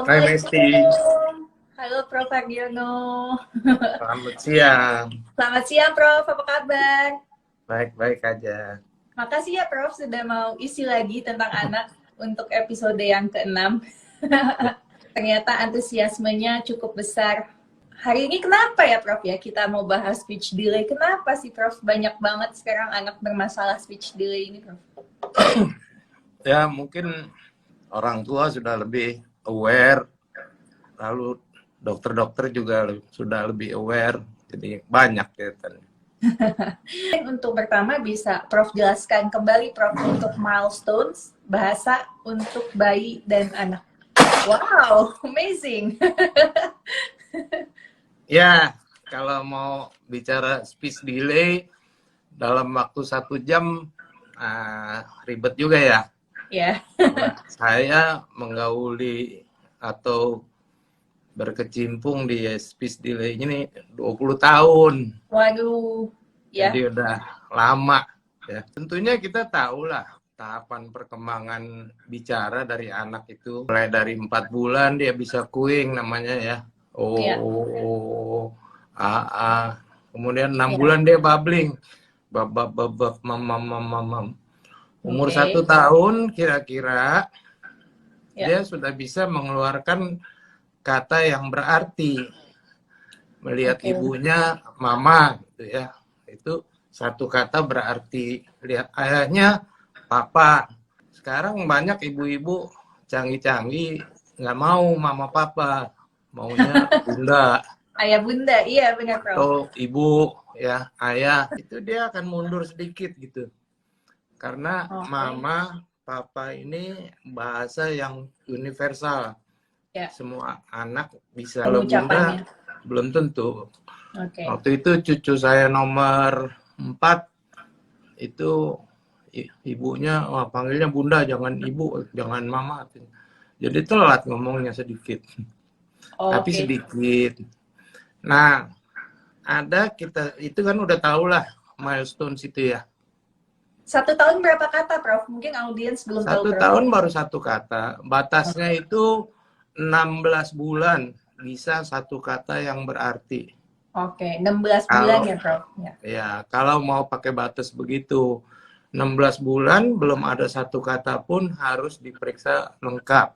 Hai Mesti, Assalamualaikum. Halo Prof. Ardiono. selamat siang. Selamat siang Prof, apa kabar? Baik-baik aja. Makasih ya Prof sudah mau isi lagi tentang anak untuk episode yang ke-6. Ternyata antusiasmenya cukup besar. Hari ini kenapa ya Prof ya kita mau bahas speech delay? Kenapa sih Prof banyak banget sekarang anak bermasalah speech delay ini Prof? Ya mungkin orang tua sudah lebih aware, lalu dokter-dokter juga sudah lebih aware, jadi banyak ya. Untuk pertama bisa Prof jelaskan kembali Prof untuk milestones bahasa untuk bayi dan anak. Wow, amazing. Ya, kalau mau bicara speech delay dalam waktu 1 jam, ribet juga ya. Ya. Karena saya menggauli atau berkecimpung di speech delay ini 20 tahun. Waduh, ya. Jadi udah lama ya. Tentunya kita tahu lah tahapan perkembangan bicara dari anak itu. Mulai dari 4 bulan dia bisa kuing namanya ya. Ya. A. Kemudian 6 Ya. bulan dia babbling. Bab, mam. Umur Oke. 1 tahun kira-kira Ya. dia sudah bisa mengeluarkan kata yang berarti. Melihat Oke. ibunya mama gitu ya. Itu satu kata berarti. Lihat ayahnya papa. Sekarang banyak ibu-ibu canggih-canggih nggak mau mama papa, maunya bunda Ayah bunda, iya benar Prof. atau ibu ya, ayah. Itu dia akan mundur sedikit gitu. Karena mama, papa ini bahasa yang universal. Ya. Semua anak bisa. Kalau bunda belum tentu. Okay. Waktu itu cucu saya nomor 4 itu ibunya panggilnya bunda, jangan ibu, jangan mama. Jadi telat ngomongnya sedikit. Tapi sedikit. Nah, ada kita itu kan udah tahu lah milestones itu ya. 1 tahun berapa kata Prof? Mungkin audiens belum tahu. 1 tahun baru 1 kata. Batasnya itu 16 bulan bisa 1 kata yang berarti. Oke, 16 bulan ya Prof? Ya, kalau mau pakai batas begitu 16 bulan belum ada 1 kata pun harus diperiksa lengkap.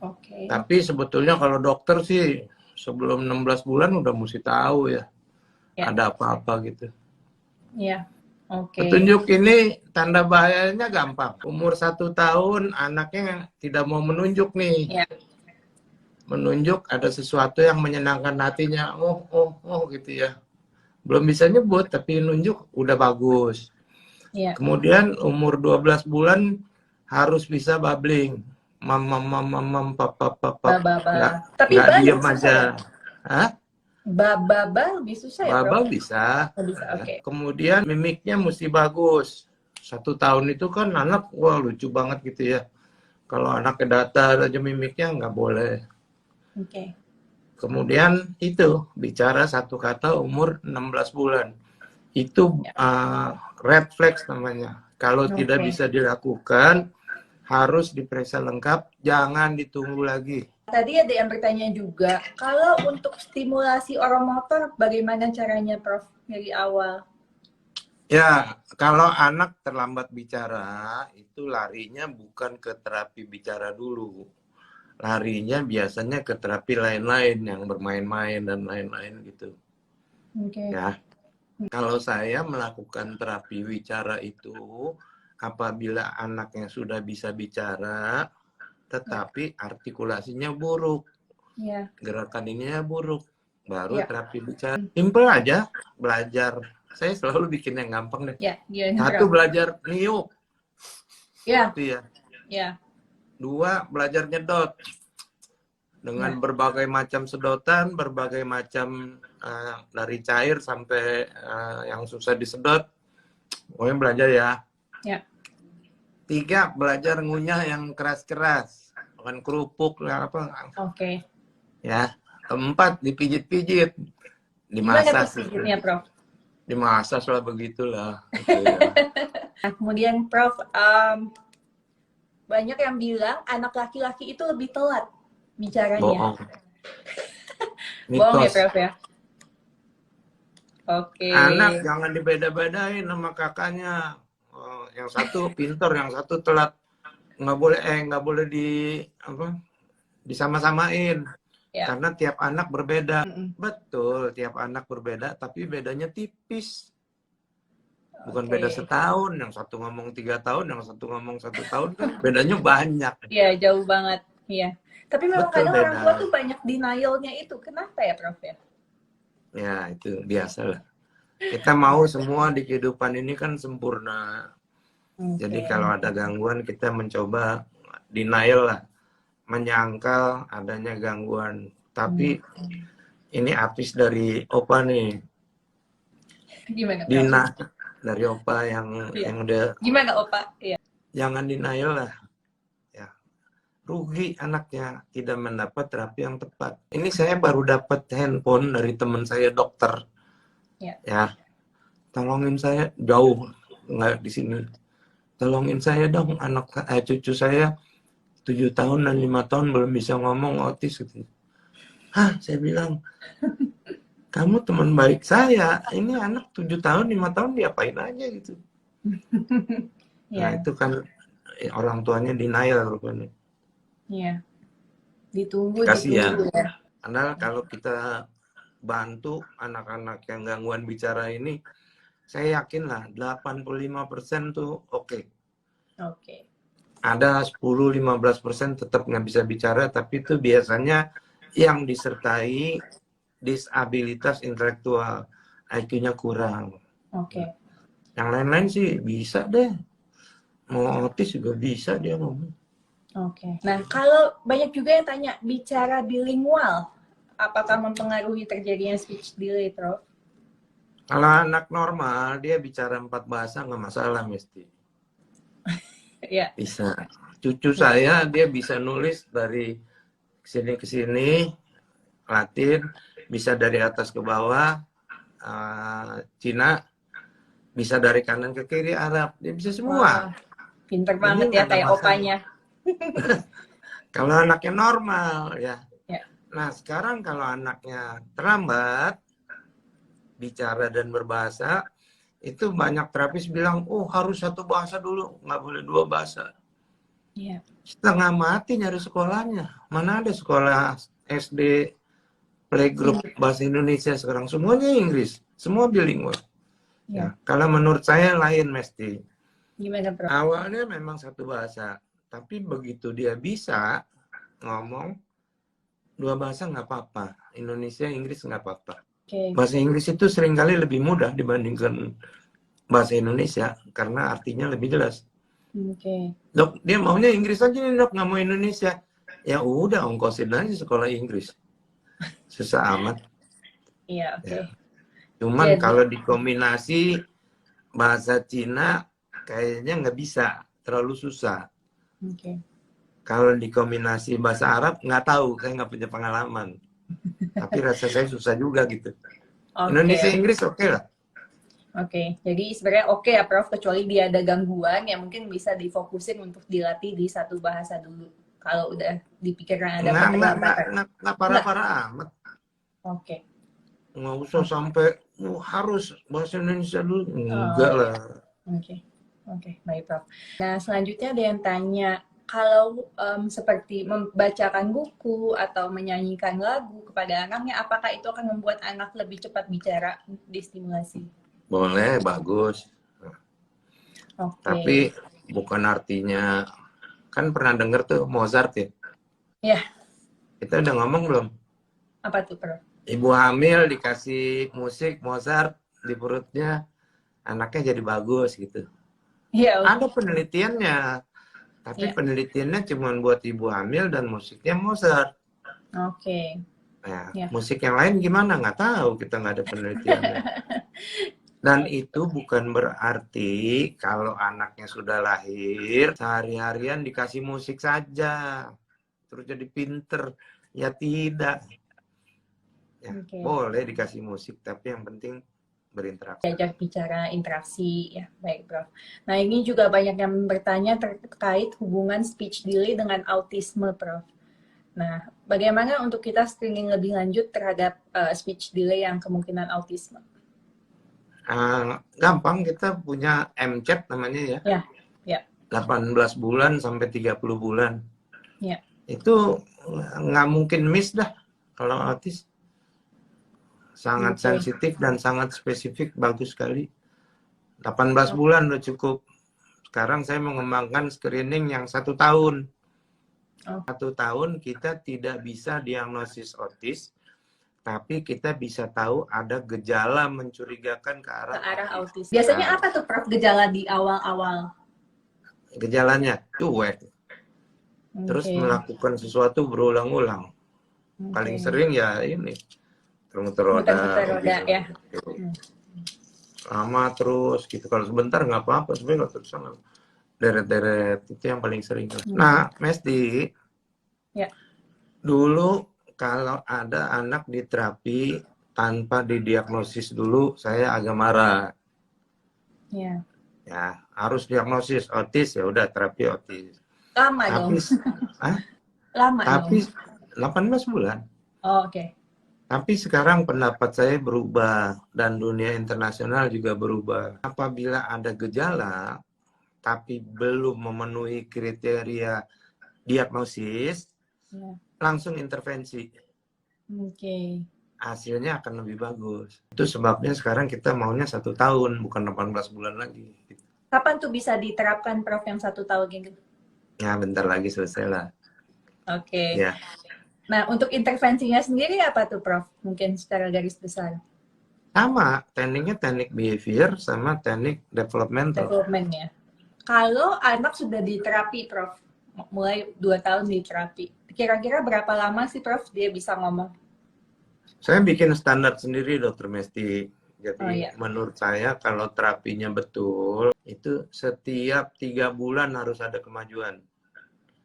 Oke. Tapi sebetulnya kalau dokter sih sebelum 16 bulan udah mesti tahu ya. Ada apa-apa gitu. Iya. Oke. Petunjuk ini tanda bahayanya gampang. Umur 1 tahun anaknya tidak mau menunjuk nih. Ya. Menunjuk ada sesuatu yang menyenangkan hatinya. Oh gitu ya. Belum bisa nyebut tapi nunjuk udah bagus. Ya. Kemudian umur 12 bulan harus bisa babbling. Mam papa. Tapi nggak diem aja. Hah? Baba lebih susah ya, Baba Prof? bisa. Bisa, oke. Kemudian mimiknya mesti bagus. 1 tahun itu kan anak, wah lucu banget gitu ya. Kalau anaknya datar aja mimiknya nggak boleh. Oke. Kemudian itu bicara 1 kata umur 16 bulan. Itu red flags namanya. Kalau tidak bisa dilakukan, harus diperiksa lengkap, jangan ditunggu lagi. Tadi ada yang bertanya juga, kalau untuk stimulasi oromotor, bagaimana caranya Prof dari awal? Ya, kalau anak terlambat bicara, itu larinya bukan ke terapi bicara dulu. Larinya biasanya ke terapi lain-lain yang bermain-main dan lain-lain gitu. Oke. Ya. Kalau saya melakukan terapi bicara itu apabila anaknya sudah bisa bicara tetapi artikulasinya buruk. Ya. Gerakan ininya buruk, baru terapi bicara. Simpel aja, belajar. Saya selalu bikin yang gampang deh. Ya, 1 belajar niup. Ya. Itu ya. Ya. 2 belajar nyedot. Dengan berbagai macam sedotan, berbagai macam dari cair sampai yang susah disedot. Pokoknya belajar ya. Ya. 3 belajar ngunyah yang keras-keras. Bukan kerupuk lah apa. Oke. Ya. 4 dipijit-pijit. Gimana tuh pijitnya, Prof? Dimasak lah begitulah. Gitu ya. Nah, kemudian Prof, banyak yang bilang anak laki-laki itu lebih telat bicaranya. Bohong. Bohong ya, Mitos. Prof ya? Oke. Anak jangan dibeda-bedain sama kakaknya. Yang satu pintar, yang satu telat. Nggak boleh disama-samain. Ya. Karena tiap anak berbeda. Mm-mm. Betul, tiap anak berbeda, tapi bedanya tipis. Bukan Oke. beda setahun, yang satu ngomong 3 tahun, yang satu ngomong 1 tahun, kan bedanya banyak. Iya, jauh banget. Iya. Tapi memang Betul, kadang orang tua beda. tuh banyak denialnya itu. Kenapa ya, Prof ya? Ya, itu biasa lah. Kita mau semua di kehidupan ini kan sempurna. Jadi Oke. kalau ada gangguan, kita mencoba denial lah. Menyangkal adanya gangguan. Tapi ini artis dari Opa nih. Gimana, Prof? Dina dari Opa yang Iya. udah, Gimana, Opa? Iya. jangan denial lah. Ya. Rugi anaknya tidak mendapat terapi yang tepat. Ini saya baru dapat handphone dari teman saya dokter. Ya. Ya. Tolongin saya, jauh nggak di sini. Tolongin saya dong, cucu saya 7 tahun dan 5 tahun belum bisa ngomong, autis gitu. Hah, saya bilang, kamu teman baik saya, ini anak 7 tahun 5 tahun diapain aja gitu. Nah Iya. itu kan orang tuanya denial rupanya. Iya. Ditunggu Kasihan. ya. Padahal kalau kita bantu anak-anak yang gangguan bicara ini, saya yakin lah 85% tuh oke. Oke. Ada 10-15% tetap nggak bisa bicara, tapi itu biasanya yang disertai disabilitas intelektual, IQ-nya kurang. Oke. Yang lain-lain sih bisa deh. Mau autis juga bisa dia ngomong. Oke. Nah, kalau banyak juga yang tanya, bicara bilingual, apakah mempengaruhi terjadinya speech delay, Prof? Kalau anak normal, dia bicara 4 bahasa nggak masalah mesti. Iya. Bisa. Cucu saya, dia bisa nulis dari sini ke sini, Latin, bisa dari atas ke bawah, Cina, bisa dari kanan ke kiri, Arab. Dia bisa semua. Wah, pinter Jadi banget ya nggak ada kayak masalah. opanya. Kalau anaknya normal, ya. Ya. Nah, sekarang kalau anaknya terlambat, bicara dan berbahasa, itu banyak terapis bilang, oh harus 1 bahasa dulu, nggak boleh 2 bahasa. Iya. Setengah mati nyari sekolahnya. Mana ada sekolah SD, playgroup bahasa Indonesia sekarang. Semuanya Inggris, semua bilingual. Ya. Kalau menurut saya lain mesti. Gimana, Prof? Awalnya memang 1 bahasa, tapi begitu dia bisa ngomong 2 bahasa nggak apa-apa. Indonesia, Inggris nggak apa-apa. Oke. Bahasa Inggris itu seringkali lebih mudah dibandingkan bahasa Indonesia karena artinya lebih jelas. Oke. Dok, dia maunya Inggris aja nih dok, nggak mau Indonesia. Ya udah, ongkosin aja sekolah Inggris. Susah amat. Iya, oke. Ya. Cuman Jadi- kalau dikombinasi bahasa Cina kayaknya nggak bisa, terlalu susah. Oke. Kalau dikombinasi bahasa Arab nggak tahu, saya nggak punya pengalaman. Tapi rasa saya susah juga gitu. Oke. Indonesia Inggris oke lah. Oke, jadi sebenarnya oke ya Prof, kecuali dia ada gangguan yang mungkin bisa difokusin untuk dilatih di 1 bahasa dulu. Kalau udah dipikirkan ada keterlambatan. Nggak parah-parah amat. Oke. Nggak usah sampai harus bahasa Indonesia dulu. Enggak lah. Oke, baik Prof. Nah, selanjutnya ada yang tanya, kalau seperti membacakan buku atau menyanyikan lagu kepada anaknya, apakah itu akan membuat anak lebih cepat bicara, distimulasi? Boleh, bagus. Oke. Tapi bukan artinya, kan pernah denger tuh Mozart ya? Iya. Kita udah ngomong belum? Apa tuh, Prof? Ibu hamil dikasih musik Mozart di perutnya, anaknya jadi bagus gitu. Iya. Ada penelitiannya, tapi penelitiannya cuma buat ibu hamil dan musiknya Mozart. Oke. Nah, musik yang lain gimana? Nggak tahu, kita nggak ada penelitiannya. Dan itu bukan berarti kalau anaknya sudah lahir, sehari-harian dikasih musik saja, terus jadi pinter. Ya tidak. Ya, boleh dikasih musik, tapi yang penting berinteraksi. Diajak bicara, interaksi, ya baik Prof. Nah ini juga banyak yang bertanya terkait hubungan speech delay dengan autisme, Prof. Nah, bagaimana untuk kita screening lebih lanjut terhadap speech delay yang kemungkinan autisme? Gampang, kita punya MCAT namanya ya. Ya, ya, 18 bulan sampai 30 bulan. ya. Itu nggak mungkin miss dah kalau autis. Sangat Oke. sensitif dan sangat spesifik, bagus sekali. 18 bulan udah cukup. Sekarang saya mengembangkan screening yang 1 tahun. 1 tahun kita tidak bisa diagnosis autis, tapi kita bisa tahu ada gejala mencurigakan ke arah autis. Biasanya apa tuh Prof gejala di awal-awal? Gejalanya cuek, terus melakukan sesuatu berulang-ulang. Paling sering ya ini, muter-muter roda ya. Lama terus gitu. Kalau sebentar nggak apa-apa, sebenarnya nggak terus deret-deret, itu yang paling sering. Nah, Mesdi, ya. Dulu kalau ada anak di terapi tanpa didiagnosis dulu, saya agak marah. Ya. Ya, harus diagnosis autis, ya udah terapi autis. Lama tapi, dong. Lama tapi dong. 18 bulan. Oh, oke. Tapi sekarang pendapat saya berubah dan dunia internasional juga berubah. Apabila ada gejala tapi belum memenuhi kriteria diagnosis, langsung intervensi. Oke. Hasilnya akan lebih bagus. Itu sebabnya sekarang kita maunya 1 tahun, bukan 18 bulan lagi. Kapan tuh bisa diterapkan Prof yang 1 tahun gitu? Ya, bentar lagi selesai lah. Oke. Ya. Nah, untuk intervensinya sendiri apa tuh Prof? Mungkin secara garis besar. Sama, tekniknya teknik behavior sama teknik developmental. Ya. Kalau anak sudah diterapi Prof, mulai 2 tahun diterapi, kira-kira berapa lama sih Prof dia bisa ngomong? Saya bikin standar sendiri, Dokter Mesti. Jadi menurut saya kalau terapinya betul, itu setiap 3 bulan harus ada kemajuan.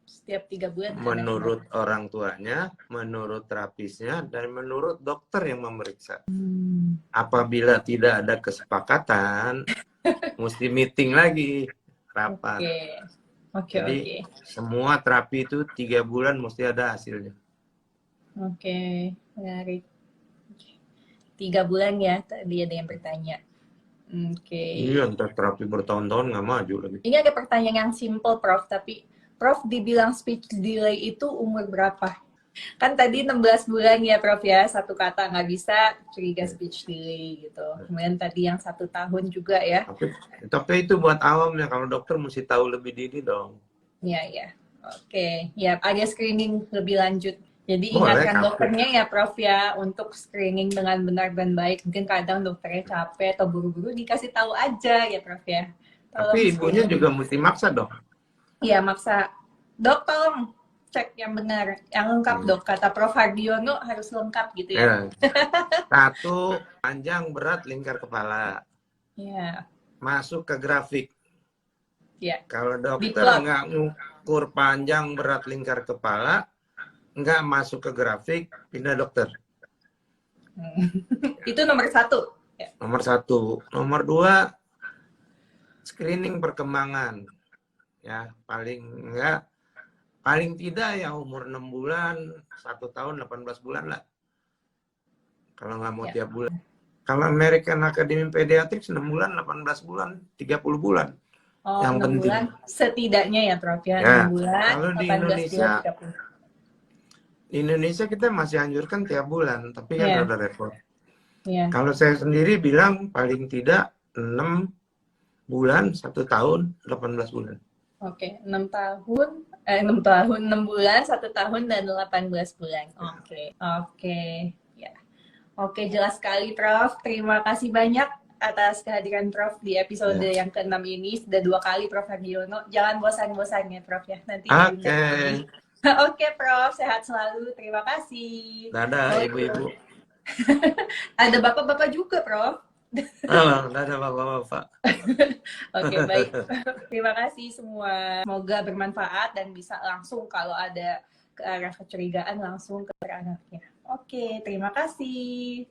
Setiap 3 bulan? Menurut orang tuanya, menurut terapisnya, dan menurut dokter yang memeriksa. Apabila tidak ada kesepakatan, mesti meeting lagi, rapat. Jadi semua terapi itu 3 bulan mesti ada hasilnya. Oke, menarik. 3 bulan ya, tadi ada yang bertanya. Oke. Iya, entar terapi bertahun-tahun nggak maju lagi. Ini ada pertanyaan yang simple, Prof. Tapi Prof dibilang speech delay itu umur berapa? Kan tadi 16 bulan ya, Prof ya. 1 kata nggak bisa, curiga speech delay gitu. Kemudian tadi yang 1 tahun juga ya. Tapi itu buat awam ya. Kalau dokter mesti tahu lebih dini dong. Iya, iya. Oke. Ya, ada screening lebih lanjut. Jadi ingatkan dokternya ya Prof ya untuk screening dengan benar dan baik. Mungkin kadang dokternya capek atau buru-buru, dikasih tahu aja ya Prof ya. Tapi ibunya juga mesti maksa dong. Iya maksa. Dok tolong cek yang benar, yang lengkap dok. Kata Prof Hardiono harus lengkap gitu ya. 1, panjang berat lingkar kepala. Iya. Masuk ke grafik. Iya. Kalau dokter nggak ngukur panjang berat lingkar kepala, nggak masuk ke grafik, pindah dokter. Itu nomor 1. Ya. Nomor 1. Nomor 2, screening perkembangan. Ya, paling tidak ya umur 6 bulan, 1 tahun, 18 bulan lah. Kalau nggak mau tiap bulan. Kalau American Academy Pediatrics 6 bulan, 18 bulan, 30 bulan. Oh, yang 6 penting. Bulan setidaknya ya Prof ya, 6 bulan, kalau di Indonesia, bulan, di Indonesia kita masih anjurkan tiap bulan, tapi kan ada repot. Kalau saya sendiri bilang paling tidak 6 bulan, 1 tahun, 18 bulan. Oke, 6 tahun, 6 bulan, 1 tahun, dan 18 bulan. Oke. Ya. Oke, jelas sekali Prof. Terima kasih banyak atas kehadiran Prof di episode yang ke-6 ini. Sudah 2 kali Prof Hardiono. Jangan bosan-bosan ya Prof ya. Nanti Oke, Prof. Sehat selalu. Terima kasih. Dadah, ibu-ibu. Ada bapak-bapak juga, Prof. Dadah, bapak-bapak. Oke, baik. Terima kasih semua. Semoga bermanfaat dan bisa langsung kalau ada ke arah kecurigaan langsung ke anaknya. Oke, terima kasih.